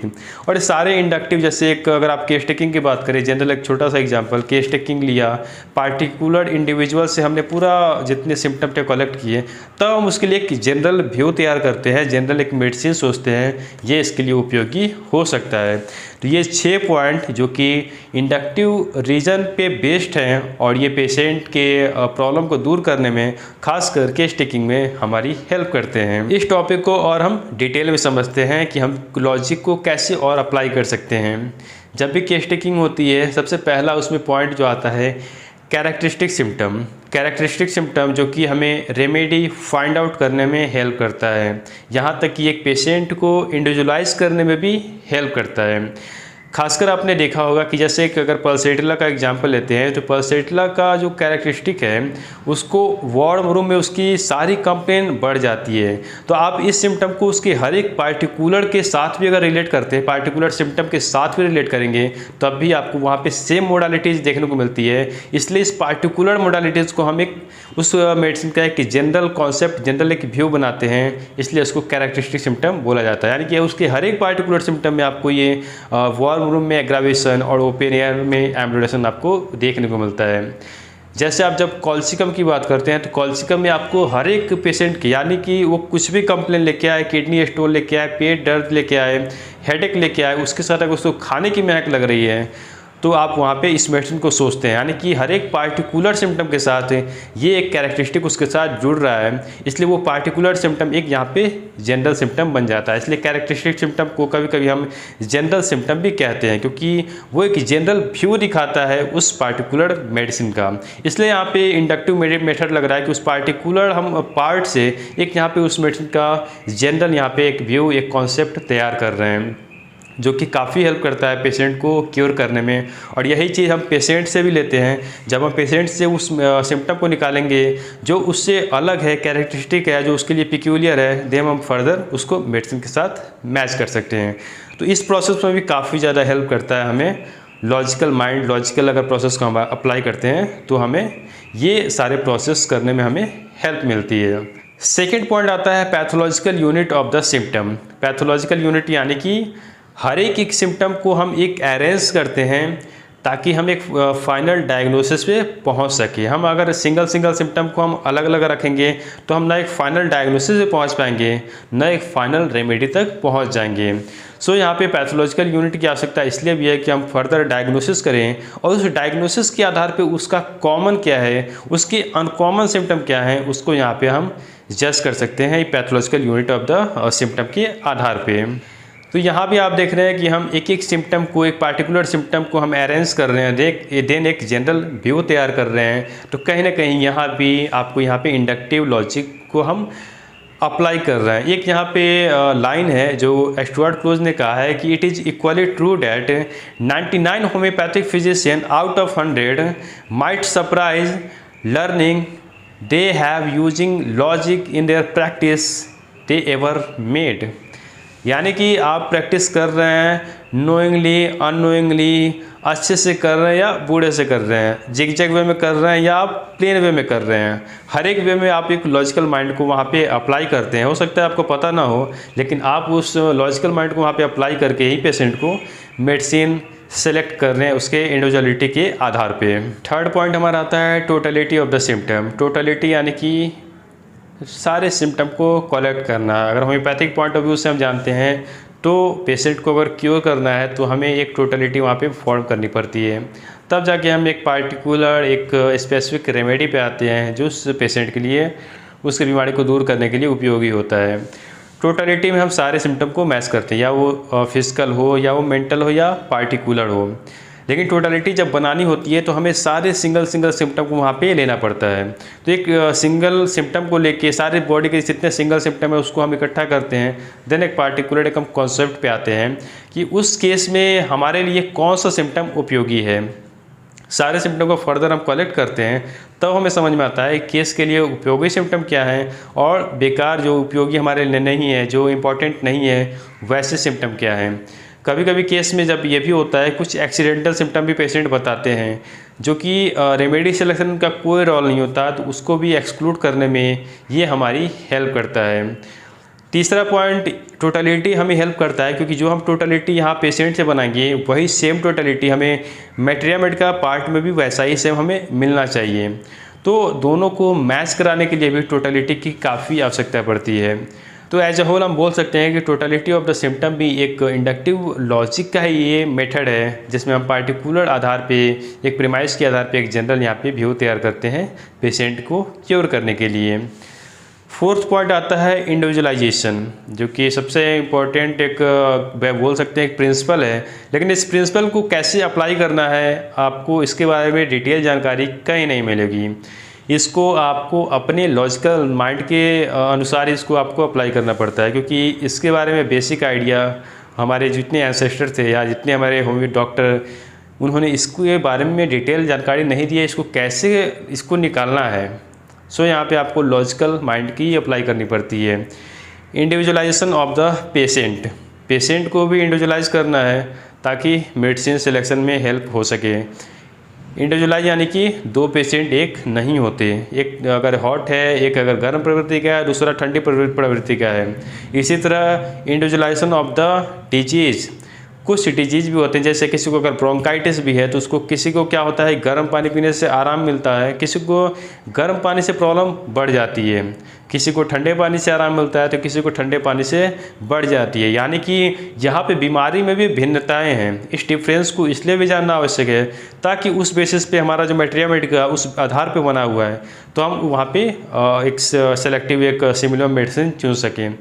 और सारे इंडक्टिव, जैसे एक अगर आप केस टेकिंग की बात करें, जनरल एक छोटा सा एग्जांपल, केस टेकिंग लिया, पार्टिकुलर इंडिविजुअल से हमने पूरा जितने सिम्टम थे कलेक्ट किए, तब हम उसके लिए एक जनरल व्यू तैयार करते हैं, जनरल एक मेडिसिन सोचते हैं, ये इसके लिए उपयोगी हो सकता है। तो ये 6 पॉइंट जो कि इंडक्टिव रीजन पे बेस्ड हैं और ये पेशेंट के प्रॉब्लम को दूर करने में, खासकर केस टेकिंग में हमारी हेल्प करते हैं। इस टॉपिक को और हम डिटेल में समझते हैं कि हम लॉजिक को कैसे और अप्लाई कर सकते हैं। जब भी केस टेकिंग होती है, सबसे पहला उसमें पॉइंट जो आता है कैरेक्टरिस्टिक सिम्टम। कैरेक्टरिस्टिक सिम्टम जो कि हमें रेमेडी फाइंड आउट करने में हेल्प करता है, यहाँ तक कि एक पेशेंट को इंडिविजुअलाइज करने में भी हेल्प करता है। खासकर आपने देखा होगा कि जैसे एक अगर पल्सेटिला का एग्जांपल लेते हैं, तो पल्सेटिला का जो कैरेक्टरिस्टिक है, उसको वार्म रूम में उसकी सारी कंप्लेन बढ़ जाती है। तो आप इस सिम्टम को उसके हर एक पार्टिकुलर के साथ भी अगर रिलेट करते हैं, पार्टिकुलर सिम्टम के साथ भी रिलेट करेंगे, तब भी आपको वहाँ पे सेम मोडालिटीज़ देखने को मिलती है। इसलिए इस पार्टिकुलर मोडालिटीज़ को हम एक उस मेडिसिन का एक जनरल कॉन्सेप्ट, जनरल एक व्यू बनाते हैं, इसलिए उसको कैरेक्टरिस्टिक सिम्टम बोला जाता है। यानी कि उसके हर एक पार्टिकुलर सिम्टम में आपको ये वार्म रूम में एग्रावेशन और ओपन एयर में एम्ब्रोडेशन आपको देखने को मिलता है। जैसे आप जब कॉल्सिकम की बात करते हैं, तो कॉल्सिकम में आपको हर एक पेशेंट की, यानी कि वो कुछ भी कंप्लेन लेके आए, किडनी स्टोन लेके आए, पेट दर्द लेके आए, हेडेक लेके आए, उसके साथ अगर उसको खाने की महक लग रही है, तो आप वहाँ पे इस मेडिसिन को सोचते हैं। यानी कि हर एक पार्टिकुलर सिम्टम के साथ ये एक कैरेक्टरिस्टिक उसके साथ जुड़ रहा है, इसलिए वो पार्टिकुलर सिम्टम एक यहाँ पे जनरल सिम्टम बन जाता है। इसलिए कैरेक्टरिस्टिक सिम्टम को कभी कभी हम जनरल सिम्टम भी कहते हैं, क्योंकि वो एक जनरल व्यू दिखाता है उस पार्टिकुलर मेडिसिन का। इसलिए यहाँ पे इंडक्टिव मेथड लग रहा है कि उस पार्टिकुलर हम पार्ट से एक यहाँ पे उस मेडिसिन का जनरल यहाँ पे एक व्यू, एक कॉन्सेप्ट तैयार कर रहे हैं, जो कि काफ़ी हेल्प करता है पेशेंट को क्योर करने में। और यही चीज़ हम पेशेंट से भी लेते हैं। जब हम पेशेंट से उस सिम्टम को निकालेंगे जो उससे अलग है, कैरेक्टरिस्टिक है, जो उसके लिए पिक्यूलियर है, देन हम फर्दर उसको मेडिसिन के साथ मैच कर सकते हैं। तो इस प्रोसेस में भी काफ़ी ज़्यादा हेल्प करता है हमें लॉजिकल माइंड। लॉजिकल अगर प्रोसेस को हम अप्लाई करते हैं तो हमें ये सारे प्रोसेस करने में हमें हेल्प मिलती है। सेकेंड पॉइंट आता है pathological unit of the symptom. Pathological unit यानी कि हर एक सिम्टम को हम एक अरेंज करते हैं ताकि हम एक फाइनल डायग्नोसिस पे पहुंच सके। हम अगर सिंगल सिम्टम को हम अलग अलग रखेंगे तो हम ना एक फाइनल डायग्नोसिस पे पहुंच पाएंगे, ना एक फाइनल रेमेडी तक पहुंच जाएंगे। सो यहाँ पे पैथोलॉजिकल यूनिट की आवश्यकता इसलिए भी है कि हम फर्दर डायग्नोसिस करें और उस डायग्नोसिस के आधार पे उसका कॉमन क्या है, उसके अनकॉमन सिम्टम क्या है, उसको यहाँ पे हम जज कर सकते हैं pathological unit of the symptom के आधार पे। तो यहाँ भी आप देख रहे हैं कि हम एक सिम्टम को, एक पार्टिकुलर सिम्टम को हम अरेंज कर रहे हैं, देन एक जनरल व्यू तैयार कर रहे हैं। तो कहीं ना कहीं यहाँ भी आपको यहाँ पे इंडक्टिव लॉजिक को हम अप्लाई कर रहे हैं। एक यहाँ पे लाइन है जो स्टुअर्ट क्लोज ने कहा है कि it is equally true that 99 homeopathic physician out of 100 might surprise learning they have using logic in their practice they ever made. यानी कि आप प्रैक्टिस कर रहे हैं, नोइंगली अननोइंगली, अच्छे से कर रहे हैं या बूढ़े से कर रहे हैं, जिग वे में कर रहे हैं या आप प्लेन वे में कर रहे हैं, हर एक वे में आप एक लॉजिकल माइंड को वहाँ पे अप्लाई करते हैं। हो सकता है आपको पता ना हो, लेकिन आप उस लॉजिकल माइंड को वहाँ पे अप्लाई करके ही पेशेंट को मेडिसिन सेलेक्ट कर रहे हैं उसके इंडिविजुअलिटी के आधार पे। थर्ड पॉइंट हमारा आता है totality of the symptom. Totality यानी कि सारे सिम्टम को कलेक्ट करना। अगर होम्योपैथिक पॉइंट ऑफ व्यू से हम जानते हैं तो पेशेंट को अगर क्योर करना है तो हमें एक टोटलिटी वहाँ पे फॉर्म करनी पड़ती है, तब जाके हम एक पार्टिकुलर एक स्पेसिफिक रेमेडी पे आते हैं जो उस पेशेंट के लिए उसकी बीमारी को दूर करने के लिए उपयोगी होता है। टोटलिटी में हम सारे सिम्टम को मैच करते हैं, या वो फिजिकल हो या वो मेंटल हो या पार्टिकुलर हो। लेकिन टोटलिटी जब बनानी होती है तो हमें सारे सिंगल सिम्टम को वहाँ पे लेना पड़ता है। तो एक सिंगल सिम्टम को लेके सारे बॉडी के जितने सिंगल सिम्टम है उसको हम इकट्ठा करते हैं, देन एक पार्टिकुलर एक हम कॉन्सेप्ट पे आते हैं कि उस केस में हमारे लिए कौन सा सिम्टम उपयोगी है। सारे सिम्टम को फर्दर हम कलेक्ट करते हैं, तब हमें समझ में आता है केस के लिए उपयोगी सिम्टम क्या है और बेकार जो उपयोगी हमारे लिए नहीं है, जो इम्पोर्टेंट नहीं है, वैसे सिम्टम क्या है। कभी कभी केस में जब ये भी होता है कुछ एक्सीडेंटल सिम्टम भी पेशेंट बताते हैं जो कि रेमेडी सिलेक्शन का कोई रोल नहीं होता, तो उसको भी एक्सक्लूड करने में ये हमारी हेल्प करता है। तीसरा पॉइंट, टोटलिटी हमें हेल्प करता है क्योंकि जो हम टोटलिटी यहाँ पेशेंट से बनाएंगे वही सेम टोटलिटी हमें मैटेरिया का पार्ट में भी वैसा ही सेम हमें मिलना चाहिए। तो दोनों को मैच कराने के लिए भी टोटलिटी की काफ़ी आवश्यकता पड़ती है। तो एज ए होल हम बोल सकते हैं कि टोटलिटी ऑफ द सिम्टम भी एक इंडक्टिव लॉजिक का ही ये मेथड है जिसमें हम पार्टिकुलर आधार पे एक प्रीमाइस के आधार पे एक जनरल यहाँ पे व्यू तैयार करते हैं पेशेंट को क्योर करने के लिए। फोर्थ पॉइंट आता है इंडिविजुअलाइजेशन, जो कि सबसे इम्पोर्टेंट एक बोल सकते हैं एक प्रिंसिपल है। लेकिन इस प्रिंसिपल को कैसे अप्लाई करना है आपको इसके बारे में डिटेल जानकारी कहीं नहीं मिलेगी। इसको आपको अपने लॉजिकल माइंड के अनुसार इसको आपको अप्लाई करना पड़ता है, क्योंकि इसके बारे में बेसिक आइडिया हमारे जितने एंसेस्टर थे या जितने हमारे होम्योपैथी डॉक्टर उन्होंने इसके बारे में डिटेल जानकारी नहीं दी है, इसको कैसे इसको निकालना है। सो यहाँ पे आपको लॉजिकल माइंड की अप्लाई करनी पड़ती है। इंडिविजुअलाइजेशन ऑफ द पेशेंट को भी इंडिविजुअलाइज करना है ताकि मेडिसिन सिलेक्शन में हेल्प हो सके। इंडिविजुअलाइज यानी कि दो पेशेंट एक नहीं होते, एक अगर हॉट है, एक अगर गर्म प्रवृत्ति का है, दूसरा ठंडी प्रवृत्ति का है। इसी तरह इंडिविजुअलाइजेशन ऑफ द डिजीज़, कुछ डिजीज़ भी होते हैं जैसे किसी को अगर ब्रोंकाइटिस भी है तो उसको किसी को क्या होता है गर्म पानी पीने से आराम मिलता है, किसी को गर्म पानी से प्रॉब्लम बढ़ जाती है, किसी को ठंडे पानी से आराम मिलता है तो किसी को ठंडे पानी से बढ़ जाती है। यानी कि यहाँ पे बीमारी में भी भिन्नताएं हैं। इस डिफरेंस को इसलिए भी जानना आवश्यक है ताकि उस बेसिस पे हमारा जो मैटेरिया का उस आधार पे बना हुआ है तो हम वहाँ पे एक सेलेक्टिव एक सिमिलर मेडिसिन चुन सकें।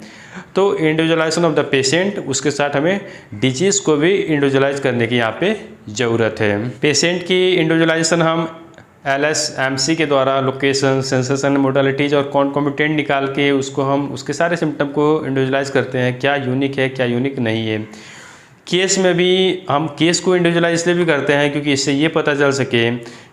तो इंडिविजुअलाइजेशन ऑफ द पेशेंट, उसके साथ हमें डिजीज़ को भी इंडिविजुअलाइज करने की यहाँ पे ज़रूरत है। पेशेंट की इंडिविजुअलाइजेशन हम LS-MC के द्वारा लोकेशन, सेंसेशन, मोडालिटीज़ और कॉन्कोमिटेंट निकाल के उसको हम उसके सारे सिम्टम को इंडिविजुअलाइज करते हैं, क्या यूनिक है क्या यूनिक नहीं है। केस में भी हम केस को इंडिविजुअलाइज इसलिए भी करते हैं क्योंकि इससे ये पता चल सके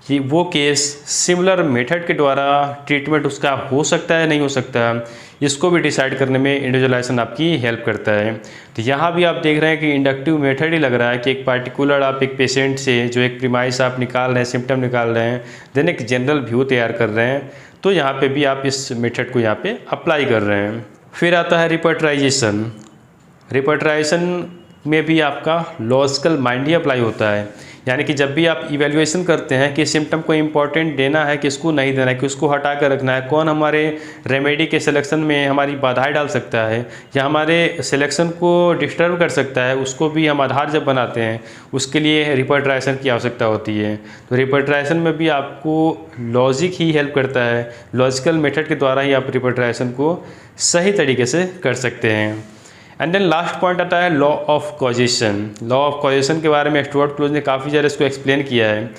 कि वो केस सिमिलर मेथड के द्वारा ट्रीटमेंट उसका हो सकता है नहीं हो सकता, इसको भी डिसाइड करने में इंडिविजुअलाइजेशन आपकी हेल्प करता है। तो यहाँ भी आप देख रहे हैं कि इंडक्टिव मेथड ही लग रहा है कि एक पार्टिकुलर आप एक पेशेंट से जो एक प्रीमाइस आप निकाल रहे हैं, सिम्टम निकाल रहे हैं, देन एक जनरल व्यू तैयार कर रहे हैं, तो यहाँ पे भी आप इस मेथड को यहाँ पे अप्लाई कर रहे हैं। फिर आता है रिपर्टराइजेशन। रिपर्टराइजेशन में भी आपका लॉजिकल माइंड ही अप्लाई होता है, यानी कि जब भी आप इवैल्यूएशन करते हैं कि सिम्टम को इम्पोर्टेंट देना है किसको नहीं देना है, किसको हटा कर रखना है, कौन हमारे रेमेडी के सिलेक्शन में हमारी बाधाएं डाल सकता है या हमारे सिलेक्शन को डिस्टर्ब कर सकता है, उसको भी हम आधार जब बनाते हैं उसके लिए रिपर्टराइजेशन की आवश्यकता होती है। तो रिपर्टराइजेशन में भी आपको लॉजिक ही हेल्प करता है, लॉजिकल मेथड के द्वारा ही आप रिपर्टराइजेशन को सही तरीके से कर सकते हैं। एंड देन लास्ट पॉइंट आता है law of causation. Law of causation के बारे में स्टुअर्ट क्लोज ने काफ़ी ज़्यादा इसको एक्सप्लेन किया है,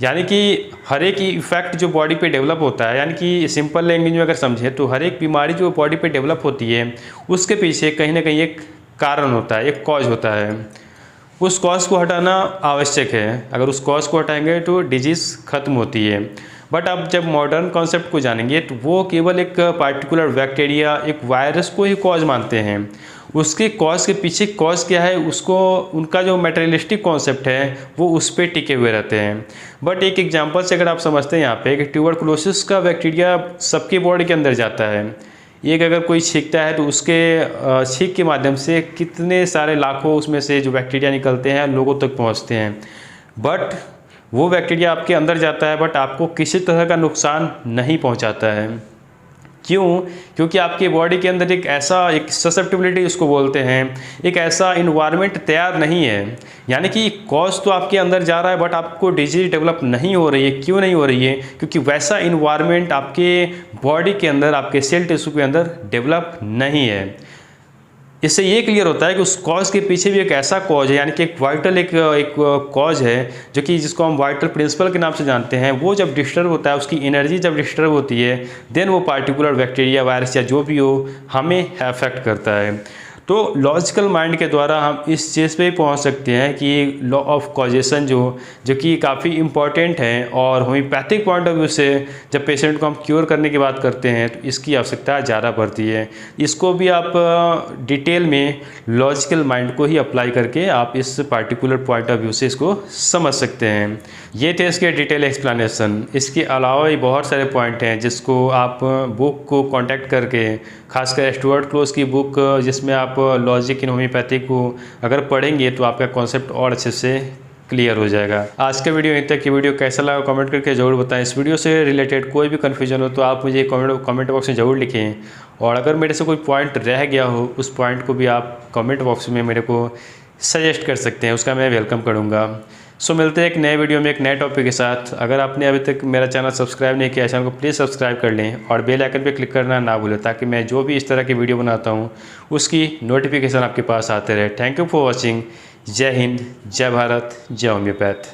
यानी कि हर एक इफेक्ट जो बॉडी पे डेवलप होता है, यानी कि सिंपल लैंग्वेज में अगर समझे तो हर एक बीमारी जो बॉडी पे डेवलप होती है उसके पीछे कहीं ना कहीं एक कारण होता है, एक कॉज होता है। उस कॉज को हटाना आवश्यक है, अगर उस कॉज को हटाएंगे तो डिजीज़ खत्म होती है। बट अब जब मॉडर्न कॉन्सेप्ट को जानेंगे तो वो केवल एक पार्टिकुलर बैक्टीरिया, एक वायरस को ही कॉज मानते हैं। उसके कॉज के पीछे कॉज क्या है उसको, उनका जो मटेरियलिस्टिक कॉन्सेप्ट है वो उस पर टिके हुए रहते हैं। बट एक एग्जांपल से अगर आप समझते हैं यहाँ पे कि ट्यूबरकुलोसिस का बैक्टीरिया सबके बॉडी के अंदर जाता है, एक अगर कोई छींकता है तो उसके छींक के माध्यम से कितने सारे लाखों उसमें से जो बैक्टीरिया निकलते हैं लोगों तक पहुँचते हैं। बट वो बैक्टीरिया आपके अंदर जाता है बट आपको किसी तरह का नुकसान नहीं पहुँचाता है। क्यों? क्योंकि आपके बॉडी के अंदर एक ससेप्टिबिलिटी उसको बोलते हैं, एक ऐसा इन्वायरमेंट तैयार नहीं है। यानी कि कॉज तो आपके अंदर जा रहा है बट आपको डिजीज डेवलप नहीं हो रही है। क्यों नहीं हो रही है? क्योंकि वैसा इन्वायरमेंट आपके बॉडी के अंदर, आपके सेल टिश्यू के अंदर डेवलप नहीं है। इससे ये क्लियर होता है कि उस कॉज के पीछे भी एक ऐसा कॉज है, यानी कि एक वाइटल एक कॉज है जो कि जिसको हम वाइटल प्रिंसिपल के नाम से जानते हैं। वो जब डिस्टर्ब होता है, उसकी एनर्जी जब डिस्टर्ब होती है, देन वो पार्टिकुलर बैक्टीरिया, वायरस या जो भी हो हमें अफेक्ट करता है। तो लॉजिकल माइंड के द्वारा हम इस चीज़ पे पहुंच सकते हैं कि लॉ ऑफ कॉजेशन जो कि काफ़ी इम्पॉर्टेंट है, और होम्योपैथिक पॉइंट ऑफ व्यू से जब पेशेंट को हम क्योर करने की बात करते हैं तो इसकी आवश्यकता ज़्यादा पड़ती है। इसको भी आप डिटेल में लॉजिकल माइंड को ही अप्लाई करके आप इस पार्टिकुलर पॉइंट ऑफ व्यू से इसको समझ सकते हैं। ये थे इसके डिटेल एक्सप्लेनेशन। इसके अलावा भी बहुत सारे पॉइंट हैं जिसको आप बुक को कांटेक्ट करके, खासकर स्टुअर्ट क्लोज की बुक जिसमें आप लॉजिक इन होम्योपैथी को अगर पढ़ेंगे तो आपका कॉन्सेप्ट और अच्छे से क्लियर हो जाएगा। आज का वीडियो यहीं तक। की वीडियो कैसा लगा कमेंट करके ज़रूर बताएं। इस वीडियो से रिलेटेड कोई भी कन्फ्यूजन हो तो आप मुझे कमेंट बॉक्स में ज़रूर लिखें, और अगर मेरे से कोई पॉइंट रह गया हो उस पॉइंट को भी आप कमेंट बॉक्स में मेरे को सजेस्ट कर सकते हैं, उसका मैं वेलकम करूँगा। सो मिलते हैं एक नए वीडियो में एक नए टॉपिक के साथ। अगर आपने अभी तक मेरा चैनल सब्सक्राइब नहीं किया, चैनल को प्लीज़ सब्सक्राइब कर लें और बेल आइकन पे क्लिक करना ना भूलें, ताकि मैं जो भी इस तरह की वीडियो बनाता हूँ उसकी नोटिफिकेशन आपके पास आते रहे। Thank you for watching. जय हिंद, जय भारत, जय होम्योपैथ।